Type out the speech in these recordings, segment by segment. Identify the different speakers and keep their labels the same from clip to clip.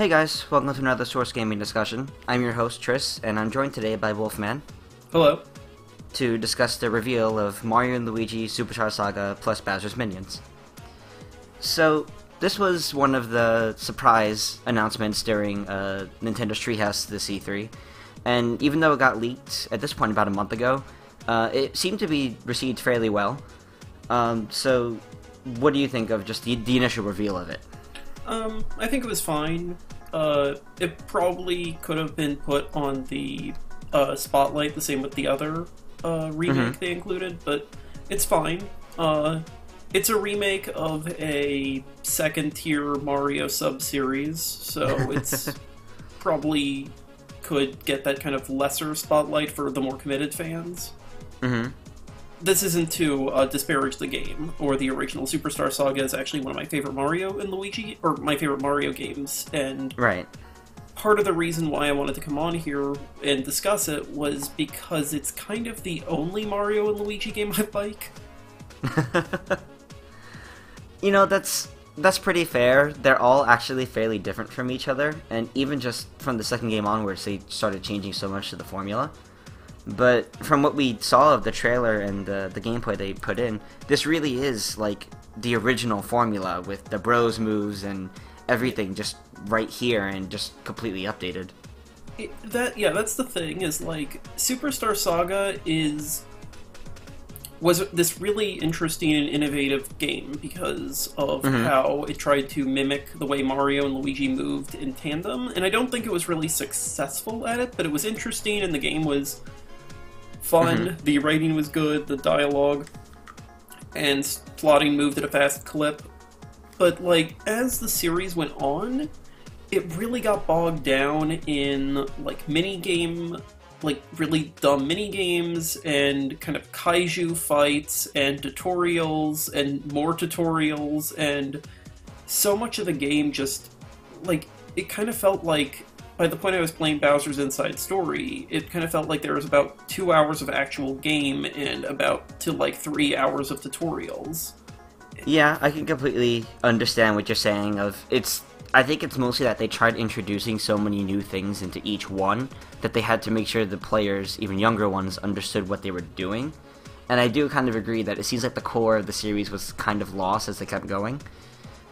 Speaker 1: Hey guys, welcome to another Source Gaming discussion. I'm your host Tris, and I'm joined today by Wolfman
Speaker 2: Hello.
Speaker 1: to discuss the reveal of Mario and Luigi Superstar Saga plus Bowser's Minions. So, this was one of the surprise announcements during Nintendo's Treehouse this E3, and even though it got leaked at this point about a month ago, it seemed to be received fairly well. So, what do you think of just the initial reveal of it?
Speaker 2: I think it was fine. It probably could have been put on the spotlight, the same with the other remake they included, but it's fine. It's a remake of a second-tier Mario sub-series, so it's probably could get that kind of lesser spotlight for the more committed fans. This isn't to disparage the game, or the original Superstar Saga is actually one of my favorite Mario and Luigi, or my favorite Mario games, and
Speaker 1: Right.
Speaker 2: part of the reason why I wanted to come on here and discuss it was because it's kind of the only Mario and Luigi game I like.
Speaker 1: You know, that's pretty fair. They're all actually fairly different from each other, and even just from the second game onwards, they started changing so much to the formula. But from what we saw of the trailer and the gameplay they put in, this really is like the original formula with the bros moves and everything just right here and just completely updated.
Speaker 2: That's the thing, is like Superstar Saga was this really interesting and innovative game because of how it tried to mimic the way Mario and Luigi moved in tandem, and I don't think it was really successful at it, but it was interesting and the game was fun, the writing was good, the dialogue and plotting moved at a fast clip. But like, as the series went on, it really got bogged down in like minigame, like really dumb minigames and kind of kaiju fights and tutorials and more tutorials, and so much of the game just like, it kind of felt like by the point I was playing Bowser's Inside Story, it kind of felt like there was about 2 hours of actual game and about to like 3 hours of tutorials.
Speaker 1: Yeah, I can completely understand what you're saying. I think it's mostly that they tried introducing so many new things into each one that they had to make sure the players, even younger ones, understood what they were doing. And I do kind of agree that it seems like the core of the series was kind of lost as they kept going.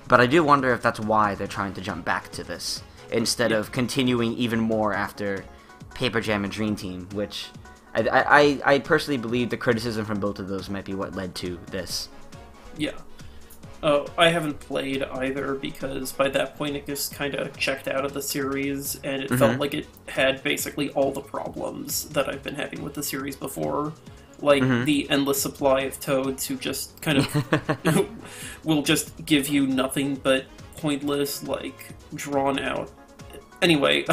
Speaker 1: But I do wonder if that's why they're trying to jump back to this, instead of continuing even more after Paper Jam and Dream Team, which I personally believe the criticism from both of those might be what led to this.
Speaker 2: Yeah. I haven't played either because by that point it just kind of checked out of the series, and it felt like it had basically all the problems that I've been having with the series before. Like the endless supply of toads who just kind of will just give you nothing but pointless, like, drawn out. Anyway,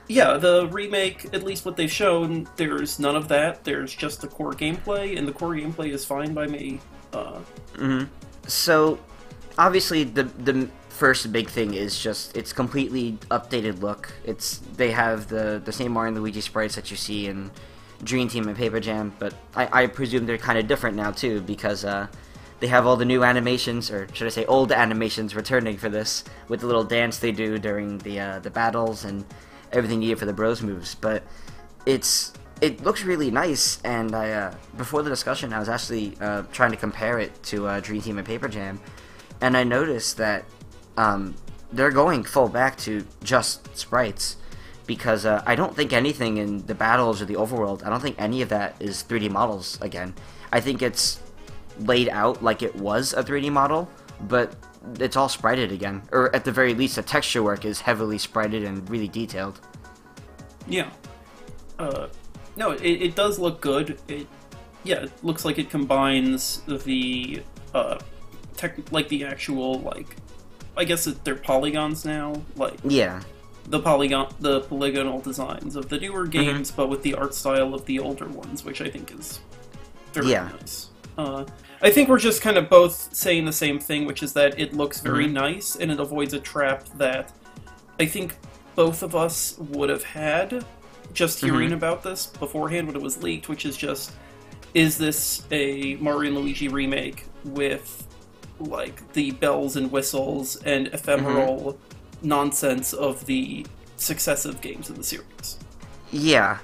Speaker 2: yeah, the remake, at least what they've shown, there's none of that. There's just the core gameplay, and the core gameplay is fine by me.
Speaker 1: So, obviously, the first big thing is just its completely updated look. They have the same Mario and Luigi sprites that you see in Dream Team and Paper Jam, but I presume they're kind of different now too, because they have all the new animations, or should I say old animations, returning for this, with the little dance they do during the battles and everything needed for the bros moves. But it looks really nice, and before the discussion I was actually trying to compare it to Dream Team and Paper Jam, and I noticed that they're going full back to just sprites, because I don't think anything in the battles or the overworld, I don't think any of that is 3D models again. I think it's laid out like it was a 3D model, but it's all sprited again, or at the very least the texture work is heavily sprited and really detailed.
Speaker 2: Yeah. No, it does look good. It looks like it combines the like the actual, like, I guess they're polygons now, like,
Speaker 1: Yeah.
Speaker 2: the polygonal designs of the newer games, but with the art style of the older ones, which I think is very nice. I think we're just kind of both saying the same thing, which is that it looks very nice, and it avoids a trap that I think both of us would have had just hearing about this beforehand when it was leaked, which is just, is this a Mario and Luigi remake with, like, the bells and whistles and ephemeral nonsense of the successive games in the series?
Speaker 1: Yeah.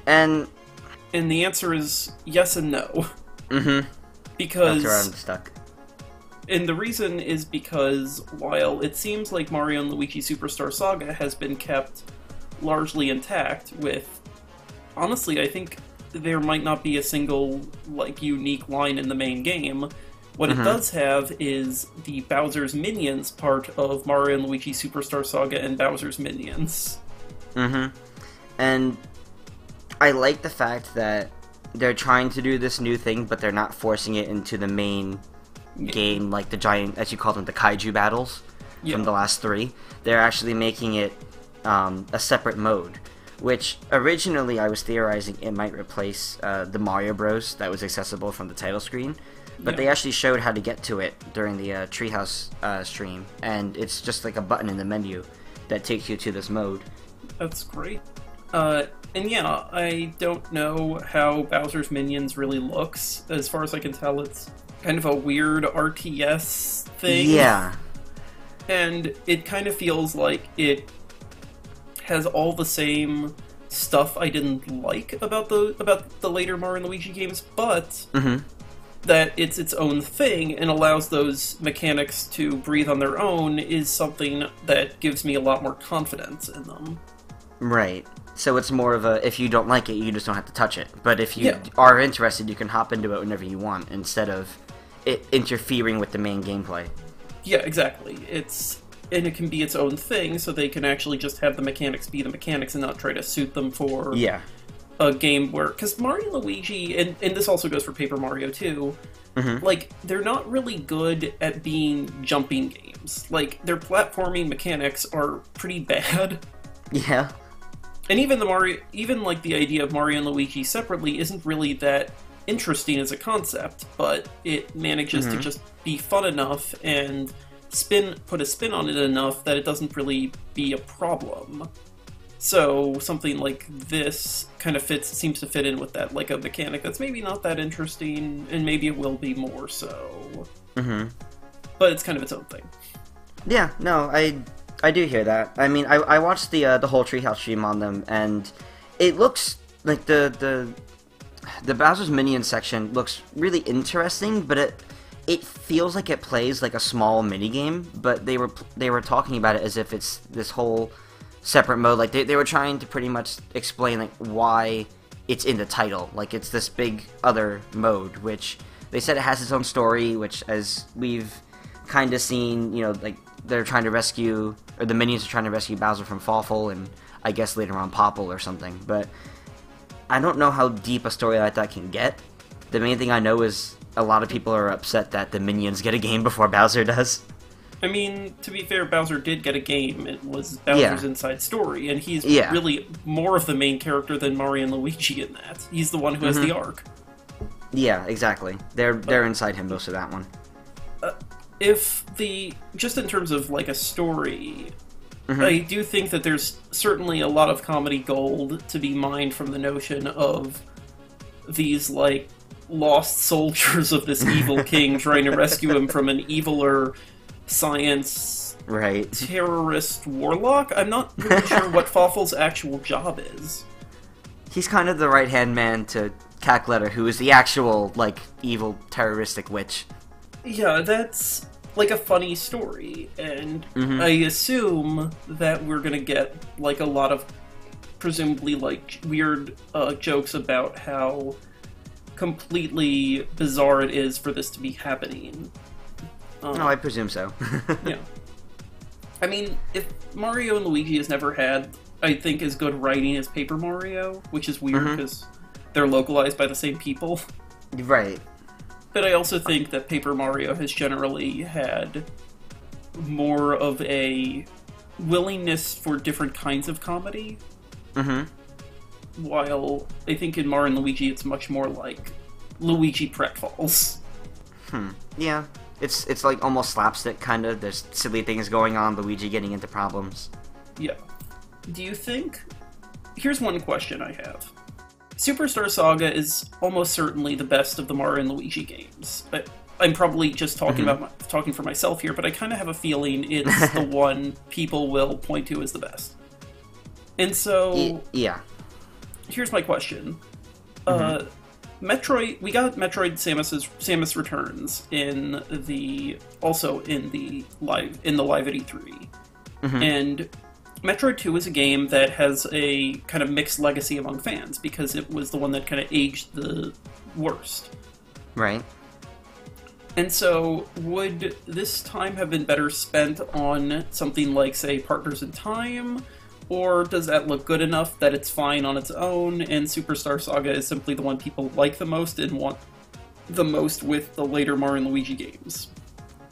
Speaker 1: And
Speaker 2: the answer is yes and no.
Speaker 1: Mm-hmm.
Speaker 2: Because...
Speaker 1: That's where I'm stuck.
Speaker 2: And the reason is because while it seems like Mario & Luigi Superstar Saga has been kept largely intact with... Honestly, I think there might not be a single, like, unique line in the main game. What it does have is the Bowser's Minions part of Mario & Luigi Superstar Saga and Bowser's Minions.
Speaker 1: Mm-hmm. And I like the fact that they're trying to do this new thing, but they're not forcing it into the main game, like the giant, as you call them, the kaiju battles from the last 3. They're actually making it a separate mode, which originally I was theorizing it might replace the Mario Bros. That was accessible from the title screen, but they actually showed how to get to it during the Treehouse stream, and it's just like a button in the menu that takes you to this mode.
Speaker 2: That's great. And yeah, I don't know how Bowser's Minions really looks. As far as I can tell, it's kind of a weird RTS thing.
Speaker 1: Yeah.
Speaker 2: And it kind of feels like it has all the same stuff I didn't like about the later Mario & Luigi games, but that it's its own thing and allows those mechanics to breathe on their own is something that gives me a lot more confidence in them.
Speaker 1: Right. So it's more of a, if you don't like it, you just don't have to touch it. But if you are interested, you can hop into it whenever you want, instead of it interfering with the main gameplay.
Speaker 2: Yeah, exactly. And it can be its own thing, so they can actually just have the mechanics be the mechanics and not try to suit them for a game where... Because Mario & Luigi, and this also goes for Paper Mario too, like, they're not really good at being jumping games. Like, their platforming mechanics are pretty bad.
Speaker 1: Yeah.
Speaker 2: And even like the idea of Mario and Luigi separately isn't really that interesting as a concept, but it manages to just be fun enough and put a spin on it enough that it doesn't really be a problem. So something like this kind of seems to fit in with that, like a mechanic that's maybe not that interesting, and maybe it will be more so. But it's kind of its own thing.
Speaker 1: Yeah, no, I do hear that. I mean, I watched the whole Treehouse stream on them, and it looks like the Bowser's Minions section looks really interesting, but it feels like it plays like a small minigame, but they were talking about it as if it's this whole separate mode. Like, they were trying to pretty much explain, like, why it's in the title. Like, it's this big other mode, which they said it has its own story, which, as we've kind of seen, you know, like, they're trying to rescue, or the minions are trying to rescue Bowser from Fawful, and I guess later on Popple or something, but I don't know how deep a story like that can get. The main thing I know is a lot of people are upset that the minions get a game before Bowser does.
Speaker 2: I mean, to be fair, Bowser did get a game. It was Bowser's Inside Story, and he's really more of the main character than Mario and Luigi in that. He's the one who has the arc.
Speaker 1: Yeah, exactly. They're inside him most of that one.
Speaker 2: Just in terms of, like, a story, I do think that there's certainly a lot of comedy gold to be mined from the notion of these, like, lost soldiers of this evil king trying to rescue him from an eviler science terrorist warlock. I'm not really sure what Fawful's actual job is.
Speaker 1: He's kind of the right-hand man to Cackletter, who is the actual, like, evil terroristic witch.
Speaker 2: Yeah, that's, like, a funny story, and I assume that we're gonna get, like, a lot of presumably, like, weird jokes about how completely bizarre it is for this to be happening.
Speaker 1: No, I presume so.
Speaker 2: Yeah. I mean, if Mario and Luigi has never had, I think, as good writing as Paper Mario, which is weird because they're localized by the same people.
Speaker 1: Right.
Speaker 2: But I also think that Paper Mario has generally had more of a willingness for different kinds of comedy. While I think in Mario and Luigi it's much more like Luigi pratfalls.
Speaker 1: Yeah. It's like almost slapstick, kind of. There's silly things going on, Luigi getting into problems.
Speaker 2: Yeah. Do you think... Here's one question I have. Superstar Saga is almost certainly the best of the Mario and Luigi games. I'm probably just talking talking for myself here, but I kind of have a feeling it's the one people will point to as the best. And so,
Speaker 1: yeah.
Speaker 2: Here's my question: Metroid, we got Metroid Samus Returns in the live at E3, and Metroid 2 is a game that has a kind of mixed legacy among fans because it was the one that kind of aged the worst.
Speaker 1: Right.
Speaker 2: And so, would this time have been better spent on something like, say, Partners in Time? Or does that look good enough that it's fine on its own, and Superstar Saga is simply the one people like the most and want the most with the later Mario and Luigi games?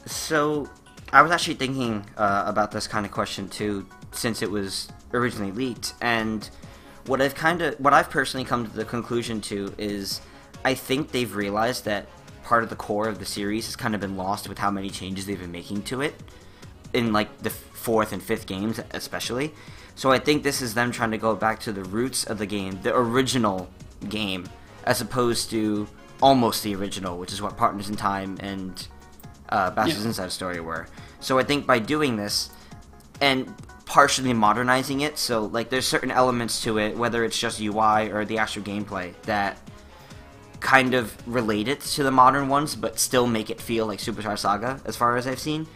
Speaker 1: So, I was actually thinking about this kind of question too, since it was originally leaked, and what I've personally come to the conclusion to is, I think they've realized that part of the core of the series has kind of been lost with how many changes they've been making to it, in like the 4th and 5th games especially. So I think this is them trying to go back to the roots of the game, the original game, as opposed to almost the original, which is what Partners in Time and Bowser's Inside Story were. So I think by doing this, and partially modernizing it, so like there's certain elements to it, whether it's just UI or the actual gameplay, that kind of relate it to the modern ones, but still make it feel like Superstar Saga, as far as I've seen.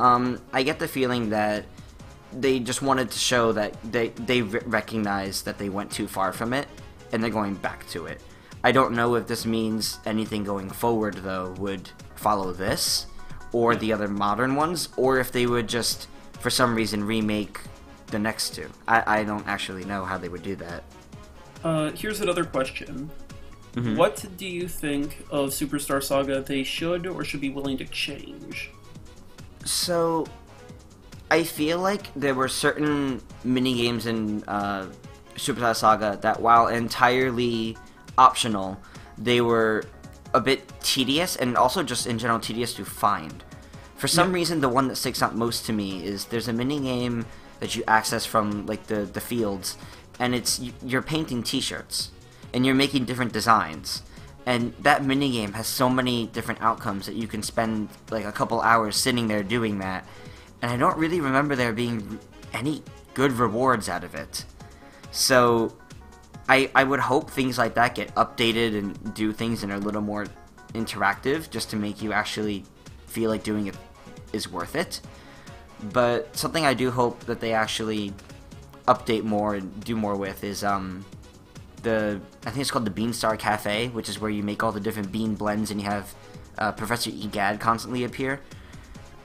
Speaker 1: I get the feeling that they just wanted to show that they recognize that they went too far from it, and they're going back to it. I don't know if this means anything going forward, though, would follow this, or the other modern ones, or if they would just, for some reason, remake the next two. I don't actually know how they would do that.
Speaker 2: Here's another question. What do you think of Superstar Saga they should or should be willing to change?
Speaker 1: So, I feel like there were certain minigames in Superstar Saga that, while entirely optional, they were a bit tedious, and also just in general tedious to find. For some reason, the one that sticks out most to me is there's a minigame that you access from like the fields, and you're painting t-shirts, and you're making different designs. And that minigame has so many different outcomes that you can spend like a couple hours sitting there doing that. And I don't really remember there being any good rewards out of it. So I would hope things like that get updated and do things and are a little more interactive, just to make you actually feel like doing it is worth it. But something I do hope that they actually update more and do more with is I think it's called the Beanstar Cafe, which is where you make all the different bean blends and you have Professor Egad constantly appear.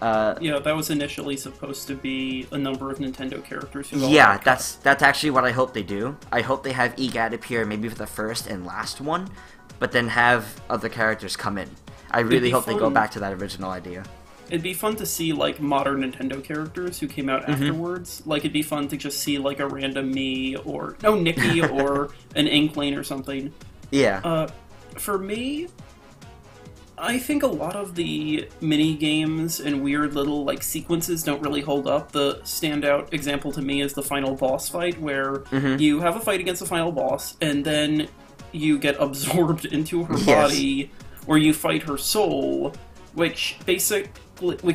Speaker 2: Yeah, that was initially supposed to be a number of Nintendo characters.
Speaker 1: Yeah, that's actually what I hope they do. I hope they have Egad appear maybe for the first and last one, but then have other characters come in. I really hope they go back to that original idea.
Speaker 2: It'd be fun to see, like, modern Nintendo characters who came out afterwards. Like, it'd be fun to just see, like, a random Nikki, or an Inkling or something.
Speaker 1: Yeah.
Speaker 2: For me, I think a lot of the mini-games and weird little, like, sequences don't really hold up. The standout example to me is the final boss fight, where you have a fight against the final boss, and then you get absorbed into her body, or you fight her soul, which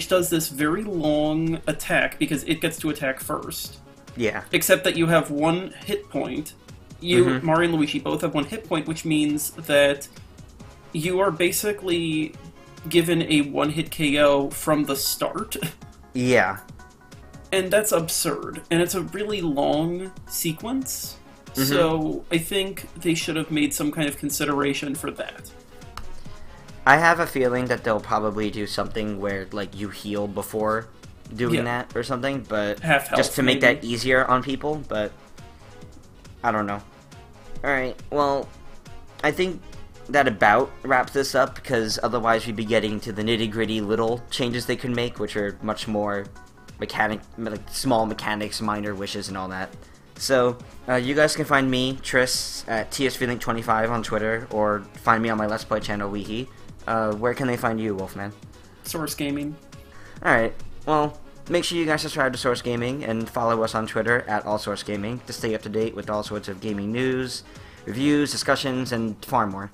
Speaker 2: does this very long attack because it gets to attack first.
Speaker 1: Yeah.
Speaker 2: Except that you have one hit point. Mario and Luigi both have one hit point, which means that you are basically given a one-hit KO from the start.
Speaker 1: Yeah.
Speaker 2: And that's absurd. And it's a really long sequence. So I think they should have made some kind of consideration for that.
Speaker 1: I have a feeling that they'll probably do something where, like, you heal before doing that or something, but
Speaker 2: half health,
Speaker 1: just to make that easier on people, but I don't know. Alright, well, I think that about wraps this up, because otherwise we'd be getting to the nitty-gritty little changes they could make, which are much more small mechanics, minor wishes, and all that. So, you guys can find me, Tris, at tsfeeling25 on Twitter, or find me on my Let's Play channel, Weehee. Where can they find you, Wolfman?
Speaker 2: Source Gaming.
Speaker 1: Alright, well, make sure you guys subscribe to Source Gaming and follow us on Twitter at AllSourceGaming to stay up to date with all sorts of gaming news, reviews, discussions, and far more.